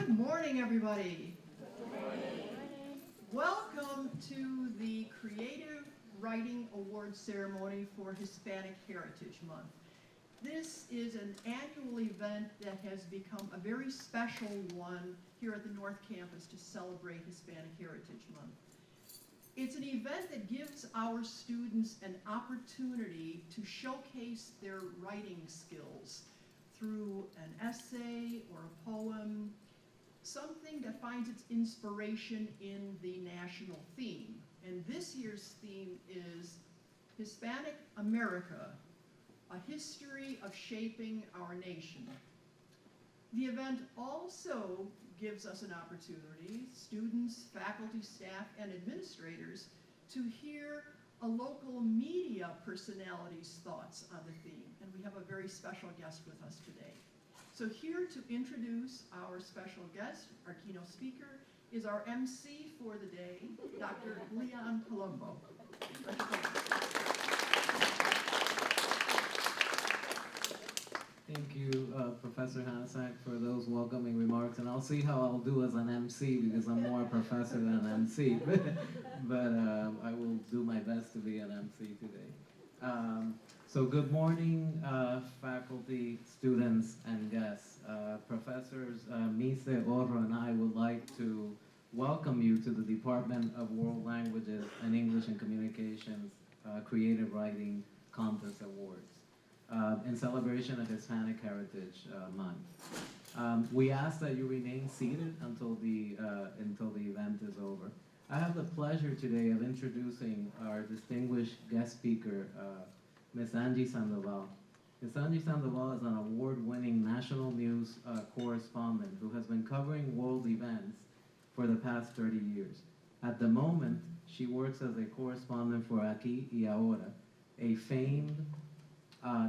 Good morning, everybody. Good morning. Welcome to the Creative Writing Award ceremony for Hispanic Heritage Month. This is an annual event that has become a very special one here at the North Campus to celebrate Hispanic Heritage Month. It's an event that gives our students an opportunity to showcase their writing skills through an essay or a poem, something that finds its inspiration in the national theme. And this year's theme is Hispanic America, a history of shaping our nation. The event also gives us an opportunity, students, faculty, staff, and administrators, to hear a local media personality's thoughts on the theme. And we have a very special guest with us today. So here to introduce our special guest, our keynote speaker, is our MC for the day, Dr. Leon Palumbo. Thank you, Professor Hanasak, for those welcoming remarks. And I'll see how I'll do as an MC because I'm more a professor than an MC. but I will do my best to be an MC today. So good morning, faculty, students, and guests. Professors Mise, Oro, and I would like to welcome you to the Department of World Languages and English and Communications Creative Writing Contest Awards in celebration of Hispanic Heritage Month. We ask that you remain seated until the event is over. I have the pleasure today of introducing our distinguished guest speaker, Ms. Angie Sandoval. Ms. Angie Sandoval is an award-winning national news correspondent who has been covering world events for the past 30 years. At the moment, she works as a correspondent for Aquí y Ahora, a famed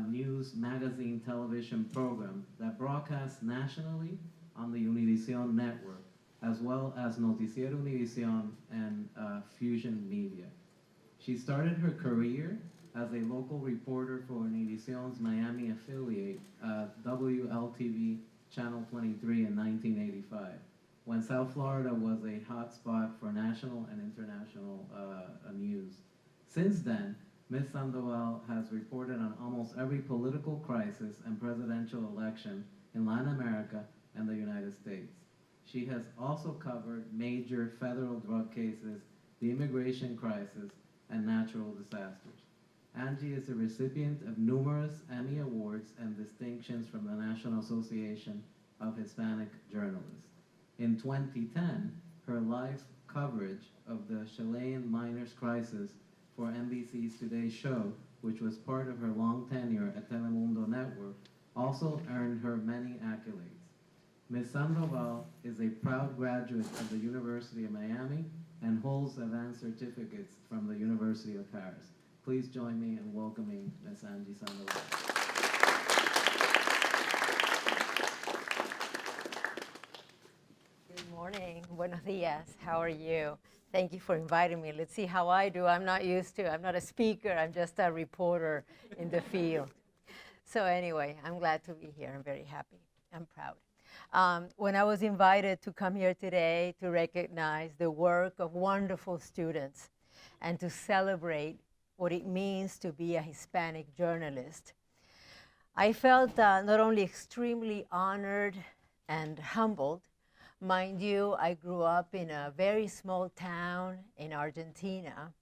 news magazine television program that broadcasts nationally on the Univision network, as well as Noticiero Univision and Fusion Media. She started her career as a local reporter for Univision's Miami affiliate, WLTV Channel 23 in 1985, when South Florida was a hotspot for national and international news. Since then, Ms. Sandoval has reported on almost every political crisis and presidential election in Latin America and the United States. She has also covered major federal drug cases, the immigration crisis, and natural disasters. Angie is a recipient of numerous Emmy Awards and distinctions from the National Association of Hispanic Journalists. In 2010, her live coverage of the Chilean miners' crisis for NBC's Today Show, which was part of her long tenure at Telemundo Network, also earned her many accolades. Ms. Sandoval is a proud graduate of the University of Miami and holds advanced certificates from the University of Paris. Please join me in welcoming Ms. Angie Sandoval. Good morning. Buenos dias. How are you? Thank you for inviting me. Let's see how I do. I'm not a speaker. I'm just a reporter in the field. So anyway, I'm glad to be here. I'm very happy. I'm proud. When I was invited to come here today to recognize the work of wonderful students and to celebrate what it means to be a Hispanic journalist, I felt not only extremely honored and humbled. Mind you, I grew up in a very small town in Argentina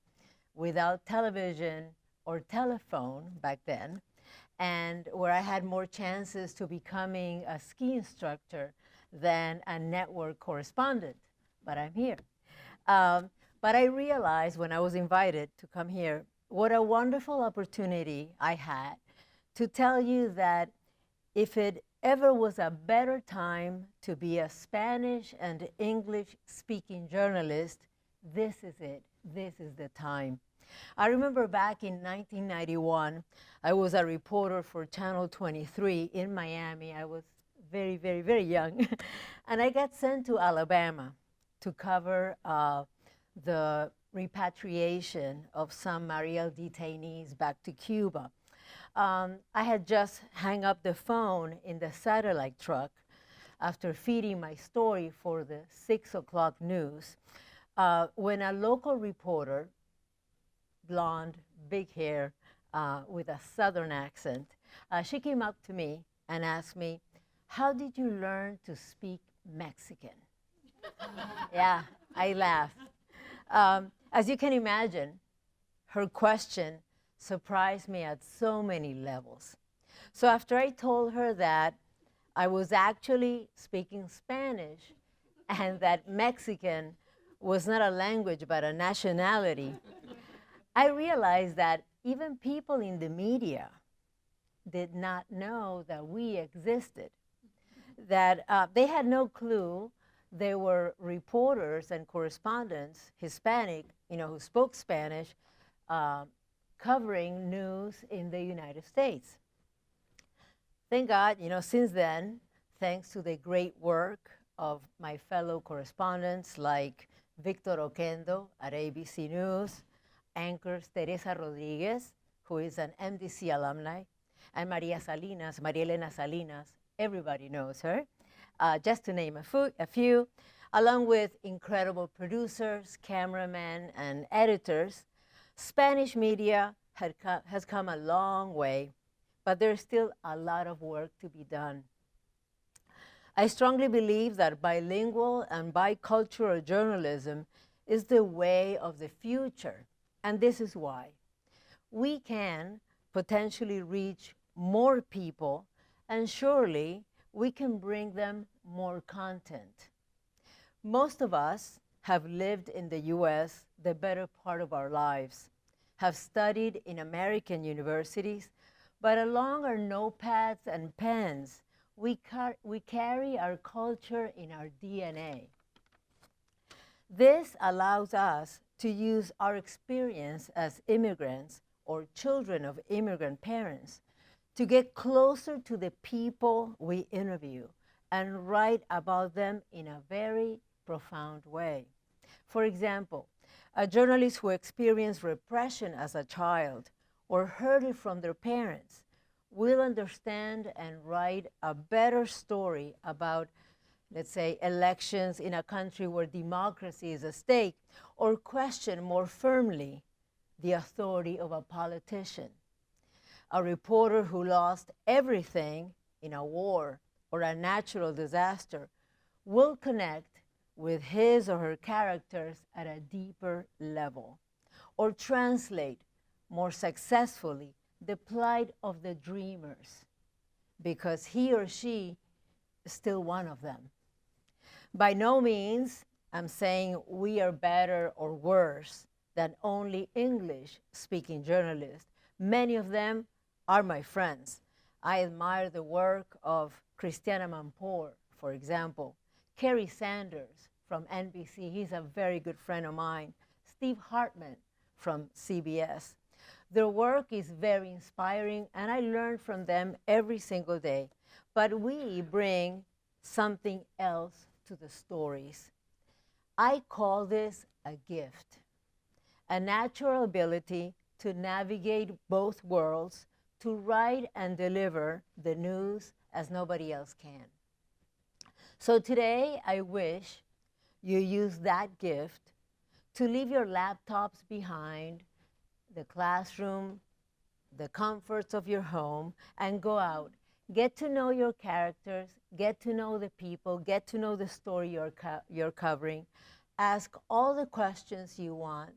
without television or telephone back then, and where I had more chances to becoming a ski instructor than a network correspondent, but I'm here. But I realized when I was invited to come here, what a wonderful opportunity I had to tell you that if it ever was a better time to be a Spanish and English speaking journalist, this is it. This is the time. I remember back in 1991, I was a reporter for Channel 23 in Miami. I was very, very, very young. And I got sent to Alabama to cover the repatriation of some Mariel detainees back to Cuba. I had just hung up the phone in the satellite truck after feeding my story for the 6 o'clock news, when a local reporter, blonde, big hair, with a southern accent, she came up to me and asked me, "How did you learn to speak Mexican?" Yeah, I laughed. As you can imagine, her question surprised me at so many levels. So after I told her that I was actually speaking Spanish and that Mexican was not a language but a nationality, I realized that even people in the media did not know that we existed, that they had no clue there were reporters and correspondents, Hispanic, who spoke Spanish, covering news in the United States. Thank God, since then, thanks to the great work of my fellow correspondents like Victor Oquendo at ABC News, anchors Teresa Rodriguez, who is an MDC alumni, and Maria Elena Salinas, everybody knows her, just to name a few, along with incredible producers, cameramen, and editors. Spanish media has come a long way, but there's still a lot of work to be done. I strongly believe that bilingual and bicultural journalism is the way of the future, and this is why. We can potentially reach more people, and surely we can bring them more content. Most of us have lived in the US the better part of our lives, have studied in American universities, but along our notepads and pens, we carry our culture in our DNA. This allows us to use our experience as immigrants or children of immigrant parents to get closer to the people we interview and write about them in a very profound way. For example, a journalist who experienced repression as a child or heard it from their parents will understand and write a better story about, let's say, elections in a country where democracy is at stake, or question more firmly the authority of a politician. A reporter who lost everything in a war or a natural disaster will connect with his or her characters at a deeper level, or translate more successfully the plight of the dreamers, because he or she is still one of them. By no means I'm saying we are better or worse than only English-speaking journalists. Many of them are my friends. I admire the work of Christiana Mampour, for example, Kerry Sanders from NBC, he's a very good friend of mine, Steve Hartman from CBS. Their work is very inspiring, and I learn from them every single day. But we bring something else to the stories. I call this a gift, a natural ability to navigate both worlds, to write and deliver the news as nobody else can. So today, I wish you use that gift to leave your laptops behind, the classroom, the comforts of your home, and go out. Get to know your characters, get to know the people, get to know the story you're covering, ask all the questions you want,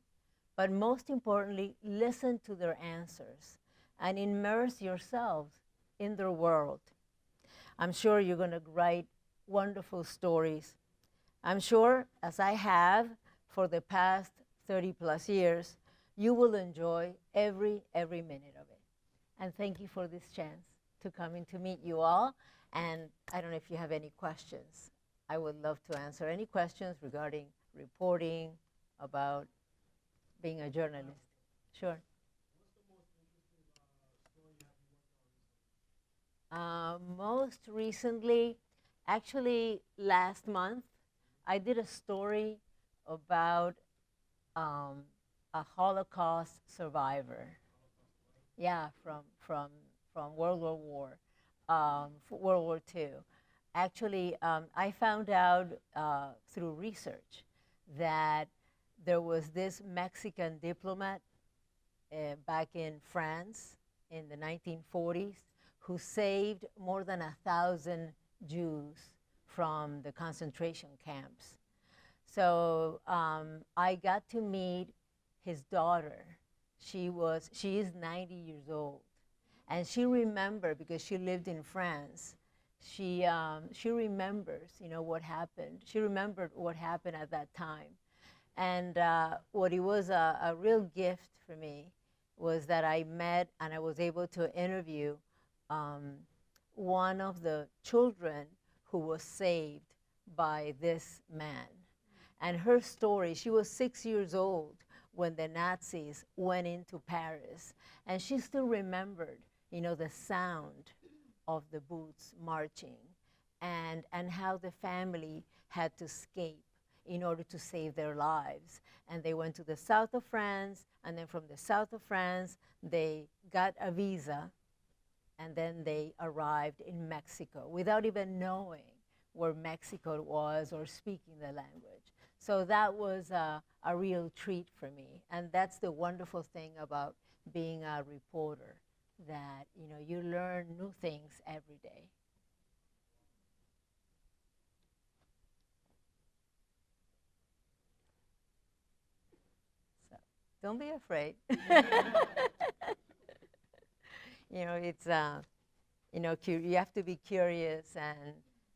but most importantly, listen to their answers and immerse yourselves in their world. I'm sure you're going to write wonderful stories. I'm sure, as I have for the past 30 plus years, you will enjoy every minute of it. And thank you for this chance to come in to meet you all. And I don't know if you have any questions. I would love to answer any questions regarding reporting, about being a journalist. Sure. Most recently, actually last month, I did a story about a Holocaust survivor. Yeah, from World War II. actually, I found out through research that there was this Mexican diplomat back in France in the 1940s who saved more than 1,000 Jews from the concentration camps. So I got to meet his daughter. She is 90 years old, and she remembered, because she lived in France. She remembers, what happened. She remembered what happened at that time, and what it was a real gift for me was that I met and I was able to interview one of the children who was saved by this man. And her story, she was 6 years old when the Nazis went into Paris, and she still remembered, the sound of the boots marching, and how the family had to escape in order to save their lives. And they went to the south of France, and then from the south of France, they got a visa, and then they arrived in Mexico without even knowing where Mexico was or speaking the language. So that was a real treat for me. And that's the wonderful thing about being a reporter, that you learn new things every day. So don't be afraid. It's you have to be curious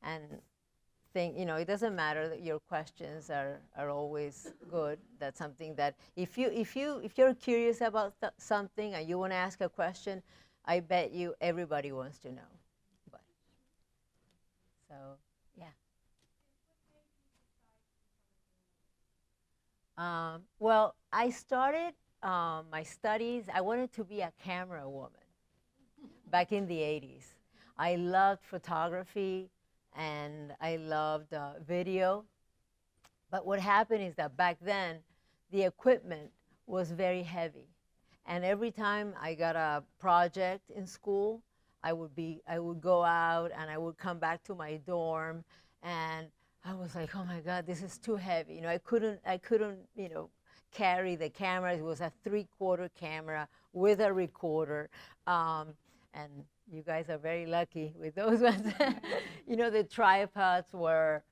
and think. It doesn't matter that your questions are always good. That's something that if you're curious about something and you want to ask a question, I bet you everybody wants to know. But so yeah. Well, I started my studies. I wanted to be a camera woman back in the 80s. I loved photography and I loved video. But what happened is that back then, the equipment was very heavy. And every time I got a project in school, I would go out and I would come back to my dorm, and I was like, oh my God, this is too heavy. I couldn't, carry the camera. It was a 3/4 camera with a recorder. And you guys are very lucky with those ones. The tripods were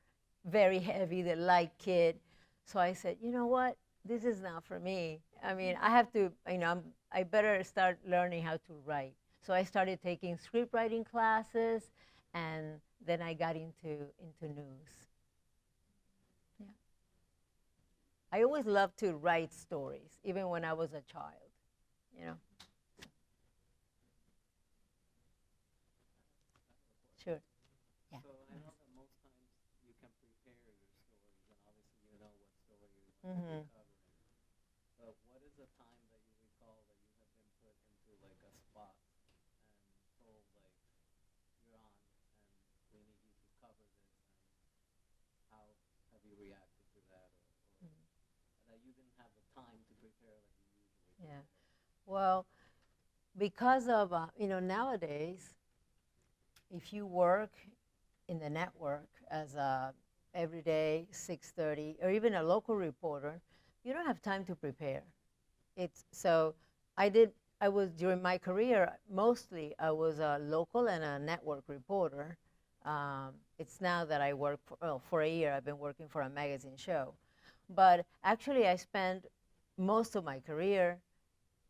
very heavy, the light kit. So I said, you know what? This is not for me. I mean, I have to, I better start learning how to write. So I started taking script writing classes, and then I got into news. Yeah. I always loved to write stories, even when I was a child, Sure. Yeah. So I know that most times you can prepare your stories, and obviously you know what story you want to be covering. But what is a time that you recall that you have been put into like a spot and told like you're on and we need you to cover this, and how have you reacted to that, or that you didn't have the time to prepare like you usually do? Yeah. Well, because of nowadays, if you work in the network as a everyday 6:30 or even a local reporter, you don't have time to prepare. I was, during my career, mostly I was a local and a network reporter. It's now that I work for a year, I've been working for a magazine show. But actually I spent most of my career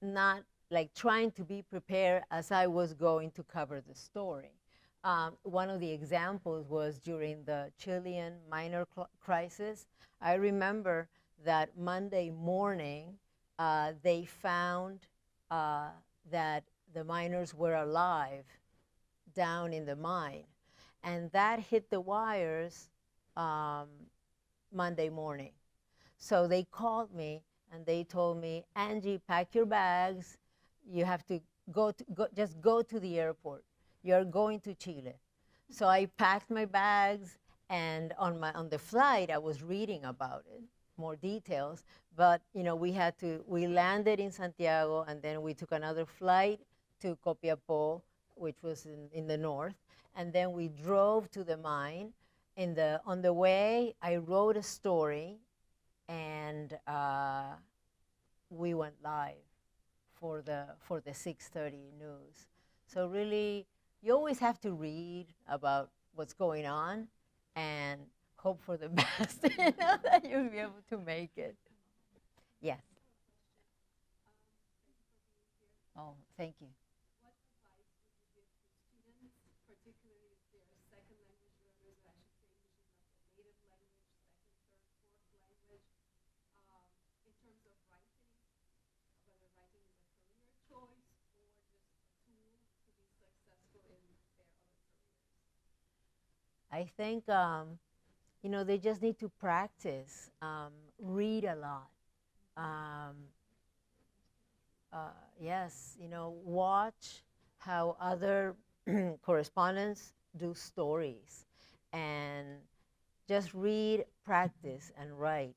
not like trying to be prepared as I was going to cover the story. One of the examples was during the Chilean minor crisis. I remember that Monday morning, they found that the miners were alive down in the mine. And that hit the wires Monday morning. So they called me and they told me, Angie, pack your bags. You have to just go to the airport. You're going to Chile. So I packed my bags, and on the flight, I was reading about it, more details. But we landed in Santiago, and then we took another flight to Copiapó, which was in the north, and then we drove to the mine. On the way, I wrote a story, and we went live for the 6:30 news. So really, you always have to read about what's going on and hope for the best, that you'll be able to make it. Yes. Oh, thank you. What advice would you give to students, particularly if they're second language learners, or I should say English is not their native language, second, third, fourth language, in terms of writing, whether writing is a career choice or just a tool to be successful in their other careers? I think, they just need to practice, read a lot. Yes, watch how other correspondents do stories, and just read, practice, and write.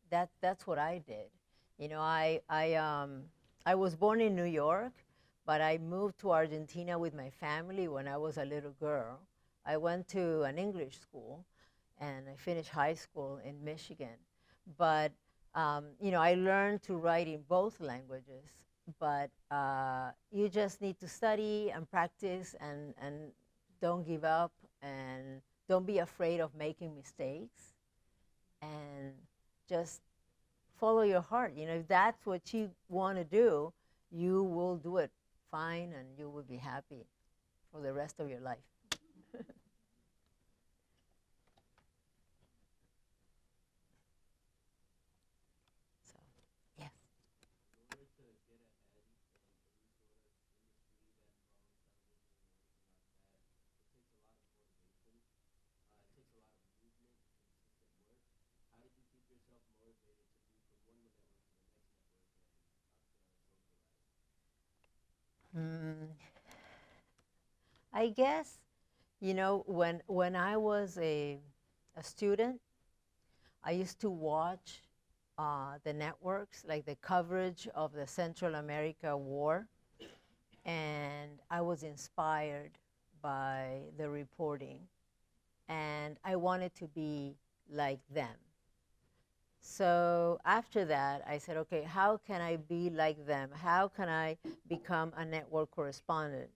That's what I did. I was born in New York, but I moved to Argentina with my family when I was a little girl. I went to an English school, and I finished high school in Michigan. But I learned to write in both languages. But you just need to study and practice, and don't give up, and don't be afraid of making mistakes, and just follow your heart. If that's what you want to do, you will do it fine, and you will be happy for the rest of your life. So, yes. I guess, when I was a student, I used to watch the networks, like the coverage of the Central America War, and I was inspired by the reporting, and I wanted to be like them. So after that, I said, okay, how can I be like them? How can I become a network correspondent?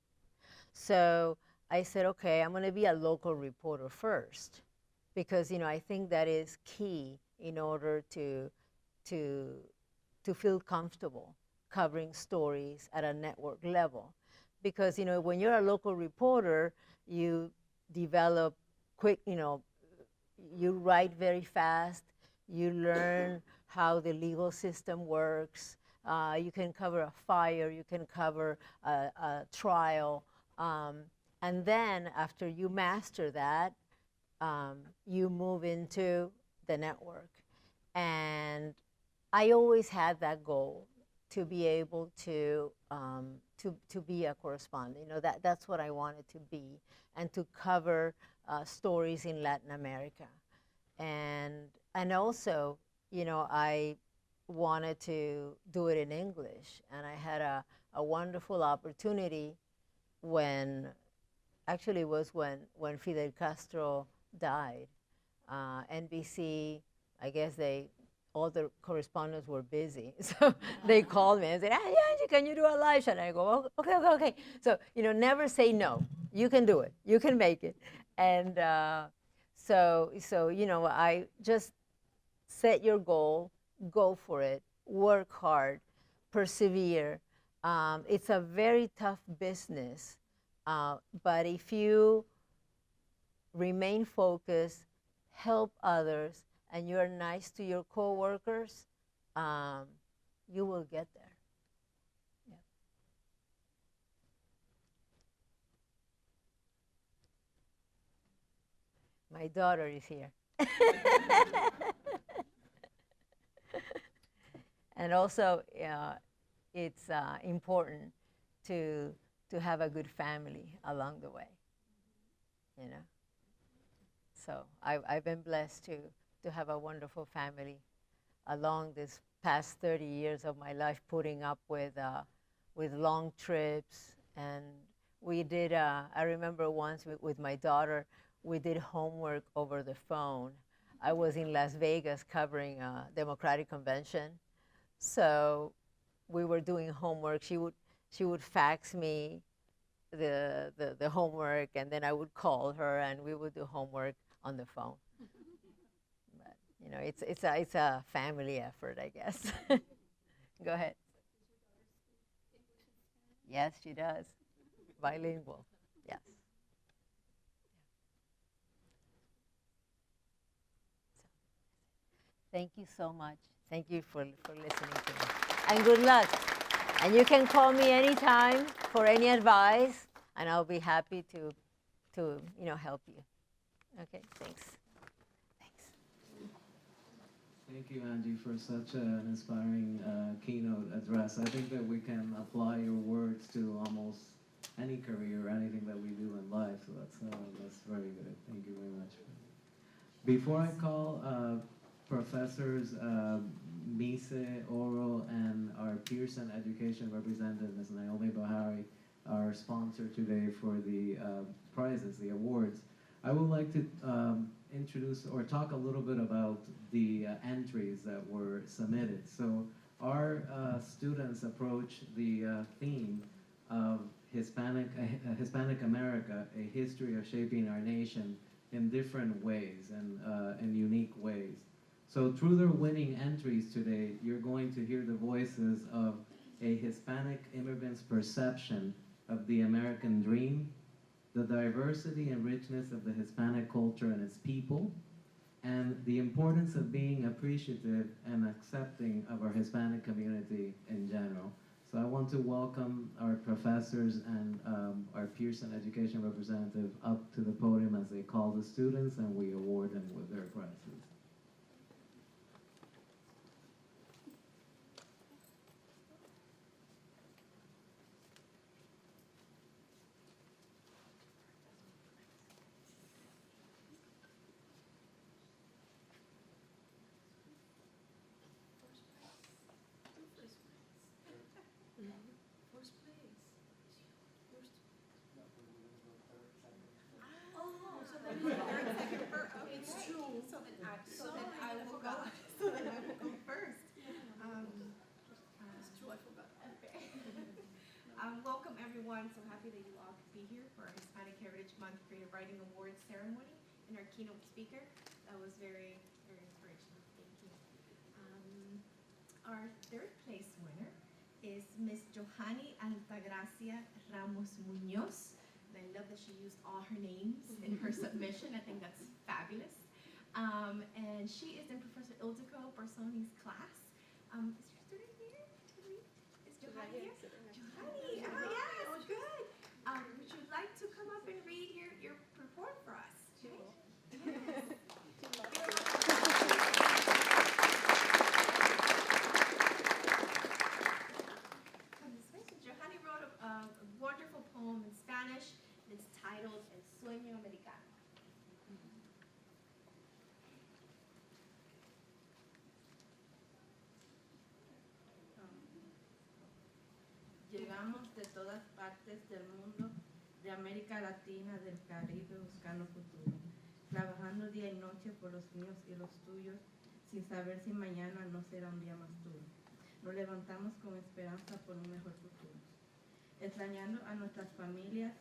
So I said, okay, I'm going to be a local reporter first, because I think that is key in order to feel comfortable covering stories at a network level. Because when you're a local reporter, you develop quick, you write very fast, you learn how the legal system works, you can cover a fire, you can cover a trial, and then after you master that, you move into the network. And I always had that goal, to be able to be a correspondent. That's what I wanted to be, and to cover stories in Latin America. And also, I wanted to do it in English, and I had a wonderful opportunity when, actually it was when Fidel Castro died. NBC, I guess all the correspondents were busy, so they called me and said, "Hey, Angie, can you do a live show?" And I go, "Okay, okay, okay." So never say no. You can do it. You can make it. And so I just set your goal, go for it, work hard, persevere. It's a very tough business, but if you remain focused, help others, and you're nice to your coworkers, you will get there. Yeah. My daughter is here. And also, it's important to have a good family along the way, So I've been blessed to have a wonderful family along this past 30 years of my life, putting up with long trips and we did, I remember once with my daughter, we did homework over the phone. I was in Las Vegas covering a Democratic convention. So we were doing homework. She would fax me the homework, and then I would call her, and we would do homework on the phone. But you know, it's a family effort, I guess. Go ahead. Yes, she does. Bilingual. Yes. Thank you so much. Thank you for listening to me. And good luck. And you can call me anytime for any advice, and I'll be happy to help you. Okay, thanks. Thanks. Thank you, Angie, for such an inspiring keynote address. I think that we can apply your words to almost any career, anything that we do in life. So that's very good. Thank you very much. Before I call Professors Mise, Oro, and our Pearson Education representative, Ms. Naomi Bahari, our sponsor today for the prizes, the awards, I would like to introduce or talk a little bit about the entries that were submitted. So our students approach the theme of Hispanic America, a history of shaping our nation in different ways and in unique ways. So through their winning entries today, you're going to hear the voices of a Hispanic immigrant's perception of the American dream, the diversity and richness of the Hispanic culture and its people, and the importance of being appreciative and accepting of our Hispanic community in general. So I want to welcome our professors and our Pearson Education representative up to the podium as they call the students and we award them with their prizes. Welcome everyone. So happy that you all could be here for our Hispanic Heritage Month Creative Writing Awards ceremony and our keynote speaker. That was very, very inspirational. Thank you. Our third place winner is Miss Johanny Altagracia Ramos Munoz. And I love that she used all her names in her submission. I think that's fabulous. And she is in Professor Ildiko Barsoni's class. Is your student here? Is Johanny here? Johanny, yes, good. Would you like to come up and read your report for us? Yes. Johanny wrote a wonderful poem in Spanish. It's titled El Sueño Americano. Llegamos de todas partes del mundo, de América Latina, del Caribe, buscando futuro, trabajando día y noche por los míos y los tuyos, sin saber si mañana no será un día más duro. Nos levantamos con esperanza por un mejor futuro, extrañando a nuestras familias,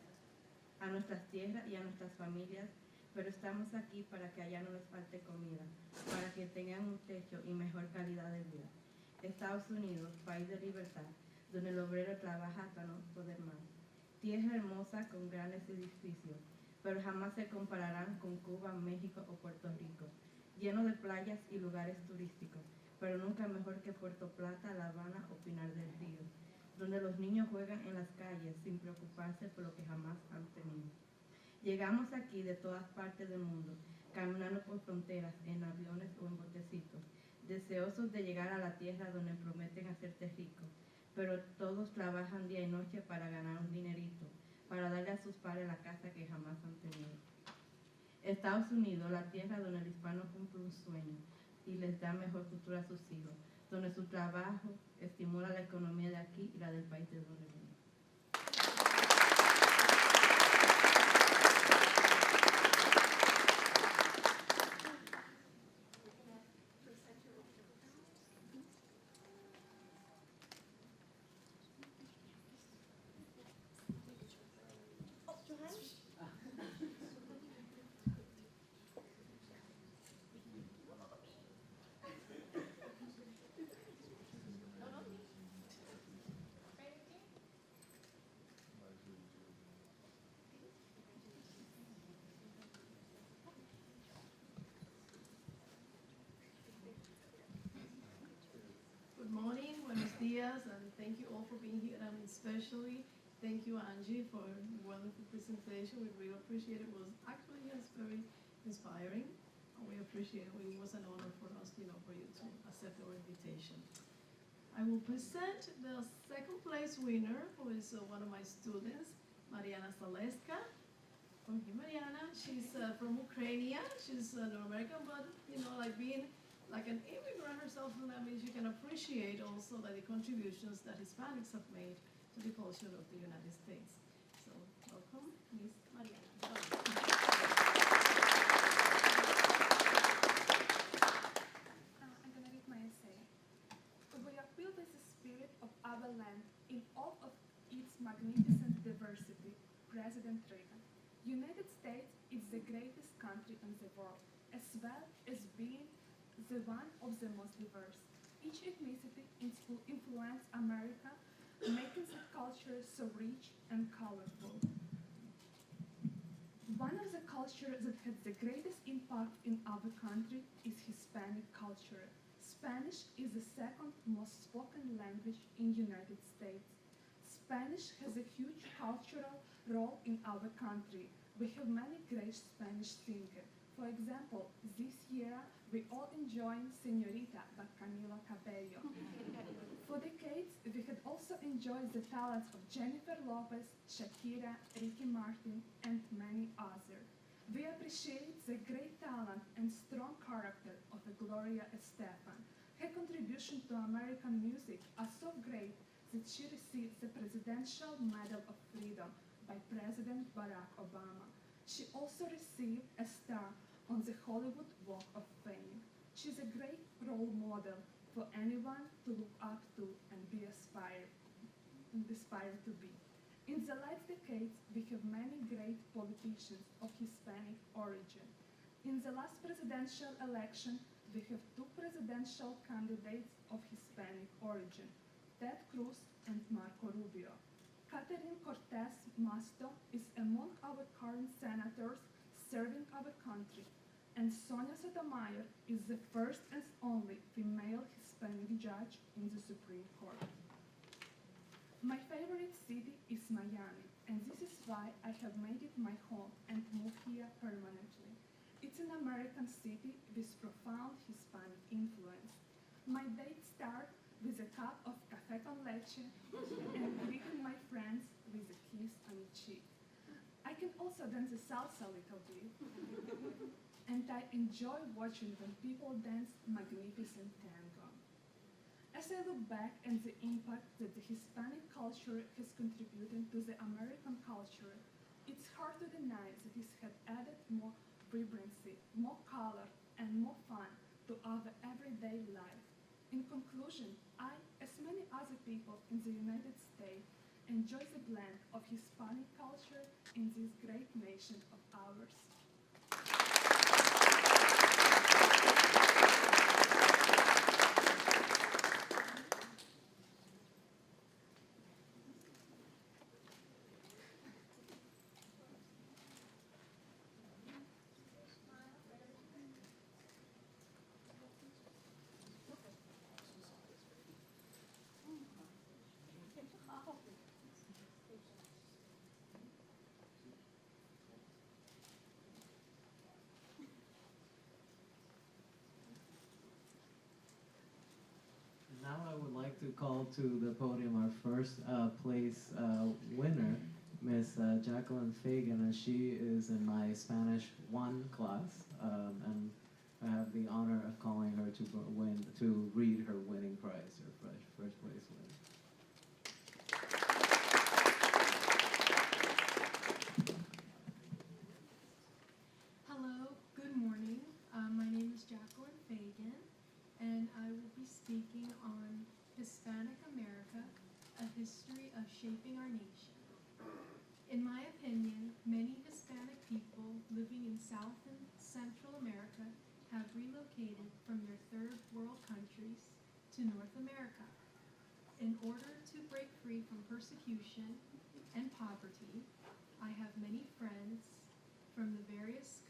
a nuestras tierras y a nuestras familias, pero estamos aquí para que allá no les falte comida, para que tengan un techo y mejor calidad de vida. Estados Unidos, país de libertad, donde el obrero trabaja hasta no poder más. Tierra hermosa con grandes edificios, pero jamás se compararán con Cuba, México o Puerto Rico, lleno de playas y lugares turísticos, pero nunca mejor que Puerto Plata, La Habana o Pinar del Río, donde los niños juegan en las calles sin preocuparse por lo que jamás han tenido. Llegamos aquí de todas partes del mundo, caminando por fronteras, en aviones o en botecitos, deseosos de llegar a la tierra donde prometen hacerte rico, pero todos trabajan día y noche para ganar un dinerito, para darle a sus padres la casa que jamás han tenido. Estados Unidos, la tierra donde el hispano cumple un sueño y les da mejor futuro a sus hijos, donde su trabajo estimula la economía de aquí y la del país de donde viene. morning, buenos días, and thank you all for being here, and especially thank you, Angie, for a wonderful presentation. We really appreciate it. It was actually just very inspiring, and we appreciate it. It was an honor for us, for you to accept our invitation. I will present the second place winner, who is one of my students, Mariana Zaleska. Okay, Mariana, she's from Ukraine. She's North American, but like being like an immigrant herself, so that means you can appreciate also the contributions that Hispanics have made to the culture of the United States. So welcome, Miss Mariana. I'm going to read my essay. We appeal to the spirit of our land in all of its magnificent diversity, President Reagan. United States is the greatest country in the world, as well as being the one of the most diverse. Each ethnicity influences America, making the culture so rich and colorful. One of the cultures that had the greatest impact in our country is Hispanic culture. Spanish is the second most spoken language in the United States. Spanish has a huge cultural role in our country. We have many great Spanish singers. For example, this year we all enjoyed Señorita by Camila Cabello. For decades, we had also enjoyed the talents of Jennifer Lopez, Shakira, Ricky Martin, and many others. We appreciate the great talent and strong character of Gloria Estefan. Her contribution to American music are so great that she received the Presidential Medal of Freedom by President Barack Obama. She also received a star on the Hollywood Walk of Fame. She's a great role model for anyone to look up to and be aspired to be. In the last decades, we have many great politicians of Hispanic origin. In the last presidential election, we have two presidential candidates of Hispanic origin, Ted Cruz and Marco Rubio. Catherine Cortez Masto is among our current senators serving our country, and Sonia Sotomayor is the first and only female Hispanic judge in the Supreme Court. My favorite city is Miami, and this is why I have made it my home and moved here permanently. It's an American city with profound Hispanic influence. My dates start with a cup of café con leche and greeting my friends with a kiss on the cheek. I can also dance the salsa a little bit, and I enjoy watching when people dance magnificent tango. As I look back at the impact that the Hispanic culture has contributed to the American culture, it's hard to deny that it has added more vibrancy, more color, and more fun to our everyday life. In conclusion, I, as many other people in the United States, enjoy the blend of Hispanic culture in this great nation of ours. Now I would like to call to the podium our first place winner, Miss Jacqueline Fagan, and she is in my Spanish 1 class, and I have the honor of calling her to read her winning prize, her first place winner. Hello, good morning. My name is Jacqueline Fagan, and I will be speaking on Hispanic America, a history of shaping our nation. In my opinion, many Hispanic people living in South and Central America have relocated from their third world countries to North America. In order to break free from persecution and poverty, I have many friends from the various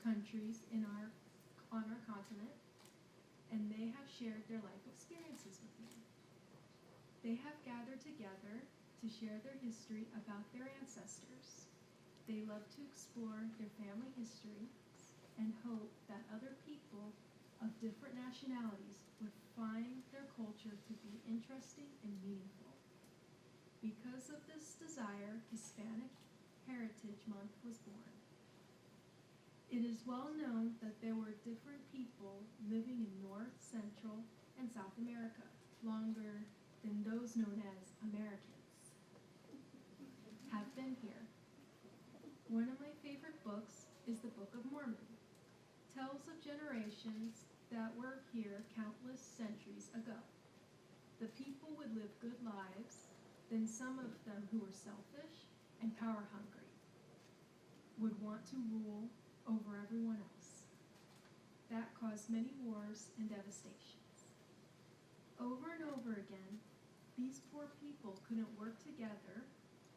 countries on our continent, and they have shared their life experiences with me. They have gathered together to share their history about their ancestors. They love to explore their family history and hope that other people of different nationalities would find their culture to be interesting and meaningful. Because of this desire, Hispanic Heritage Month was born. It is well known that there were different people living in North, Central, and South America longer than those known as Americans have been here. One of my favorite books is the Book of Mormon. Tells of generations that were here countless centuries ago. The people would live good lives, then some of them who were selfish and power hungry would want to rule over everyone else. That caused many wars and devastations. Over and over again, these poor people couldn't work together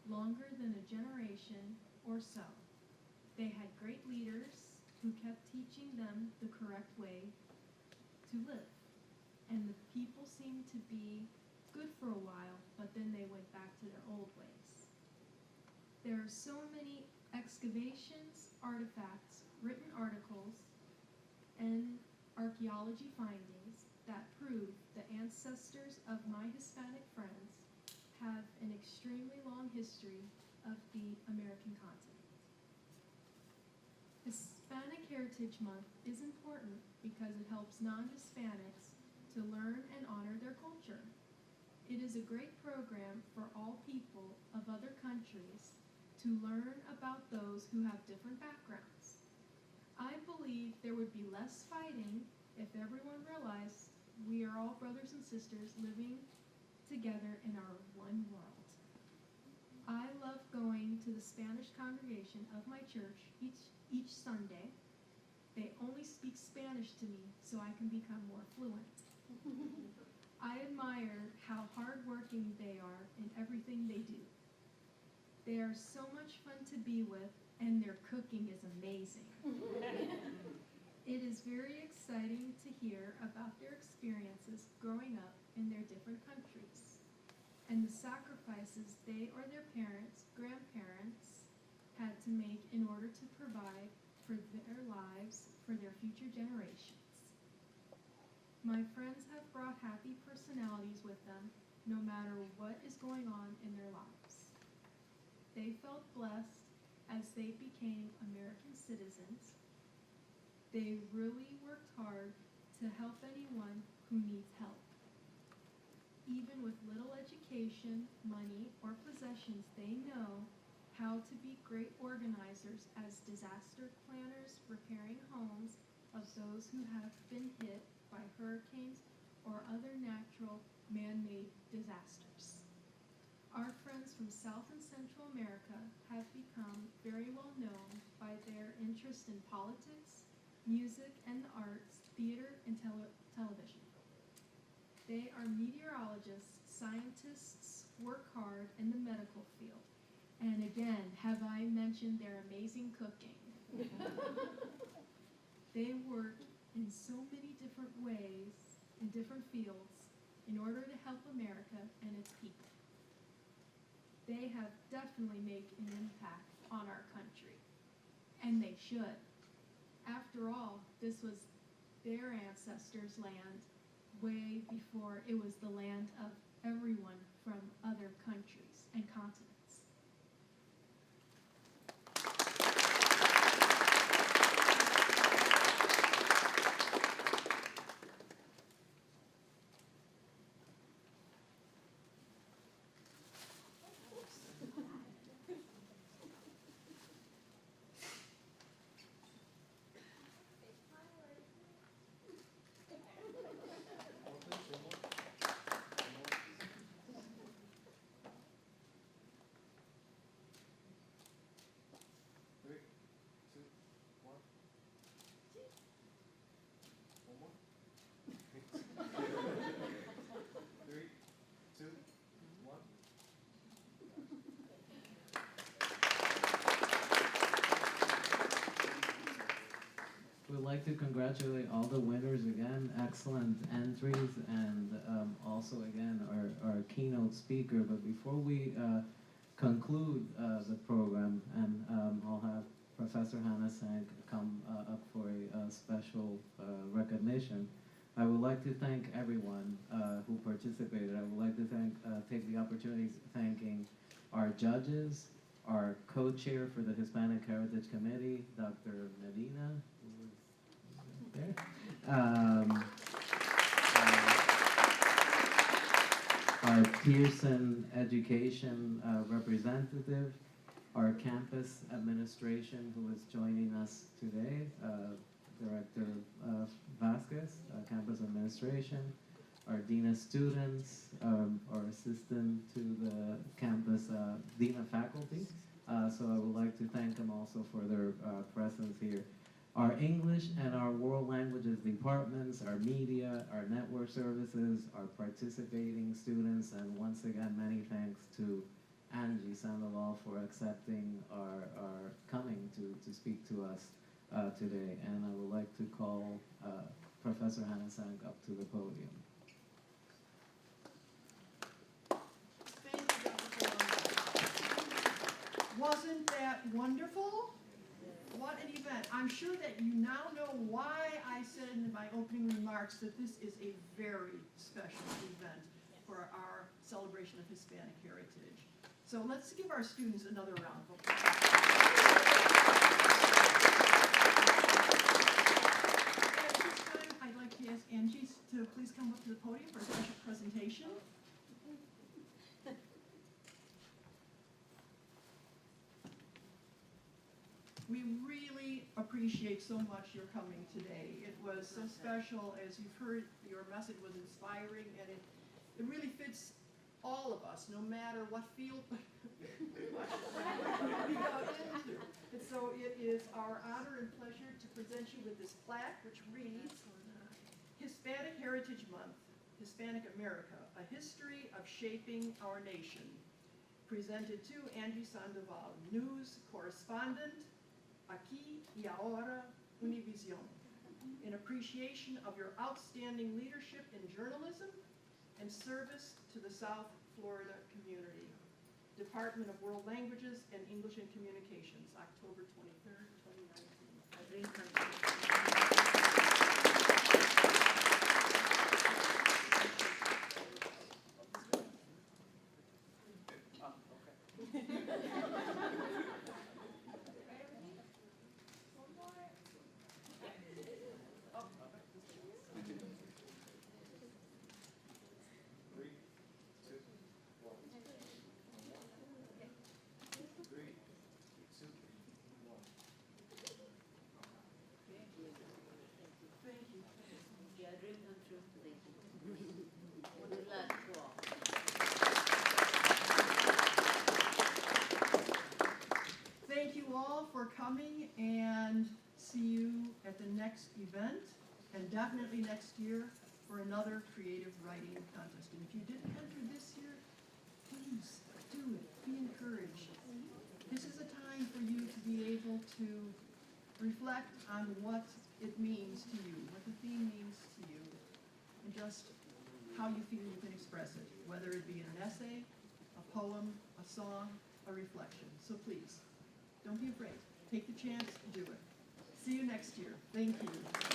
longer than a generation or so. They had great leaders who kept teaching them the correct way to live. And the people seemed to be good for a while, but then they went back to their old ways. There are so many excavations, artifacts, written articles, and archaeology findings that prove the ancestors of my Hispanic friends have an extremely long history of the American continent. Hispanic Heritage Month is important because it helps non-Hispanics to learn and honor their culture. It is a great program for all people of other countries to learn about those who have different backgrounds. I believe there would be less fighting if everyone realized we are all brothers and sisters living together in our one world. I love going to the Spanish congregation of my church each Sunday. They only speak Spanish to me so I can become more fluent. I admire how hardworking they are in everything they do. They are so much fun to be with, and their cooking is amazing. It is very exciting to hear about their experiences growing up in their different countries and the sacrifices they or their parents, grandparents had to make in order to provide for their lives for their future generations. My friends have brought happy personalities with them no matter what is going on in their lives. They felt blessed as they became American citizens. They really worked hard to help anyone who needs help. Even with little education, money, or possessions, they know how to be great organizers as disaster planners, repairing homes of those who have been hit by hurricanes or other natural man-made disasters. Our friends from South and Central America have become very well known by their interest in politics, music and the arts, theater, and television. They are meteorologists, scientists, work hard in the medical field. And again, have I mentioned their amazing cooking? They work in so many different ways, in different fields, in order to help America and its people. They have definitely made an impact on our country, and they should. After all, this was their ancestors' land way before it was the land of everyone from other countries and continents. to congratulate all the winners again. Excellent entries, and also again our keynote speaker. But before we conclude the program, and I'll have Professor Hannah Sank come up for a special recognition. I would like to thank everyone who participated. I would like to take the opportunity thanking our judges, our co-chair for the Hispanic Heritage Committee, Dr. Medina, who is there. Our Pearson Education representative, our campus administration who is joining us today, Director Vasquez, campus administration, our Dean of Students, our assistant to the campus Dean of Faculty. So I would like to thank them also for their presence here. Our English and our world languages departments, our media, our network services, our participating students, and once again, many thanks to Angie Sandoval for accepting our coming to speak to us today. And I would like to call Professor Hannah Sank up to the podium. Thank you, Dr. Colon. Wasn't that wonderful? What an event. I'm sure that you now know why I said in my opening remarks that this is a very special event for our celebration of Hispanic heritage. So let's give our students another round of applause. At this time, I'd like to ask Angie to please come up to the podium for a special presentation. We really appreciate so much your coming today. It was so special. As you've heard, your message was inspiring, and it really fits all of us, no matter what field we go into. And so it is our honor and pleasure to present you with this plaque, which reads, Hispanic Heritage Month, Hispanic America, a history of shaping our nation. Presented to Angie Sandoval, news correspondent, Aquí y Ahora Univision, in appreciation of your outstanding leadership in journalism and service to the South Florida community. Department of World Languages and English and Communications, October 23rd, 2019. Thank you all for coming, and see you at the next event, and definitely next year for another creative writing contest. And if you didn't enter this year, please do it. Be encouraged. This is a time for you to be able to reflect on what it means to you, what the theme means to you, and just how you feel you can express it, whether it be in an essay, a poem, a song, a reflection. So please, don't be afraid. Take the chance to do it. See you next year. Thank you.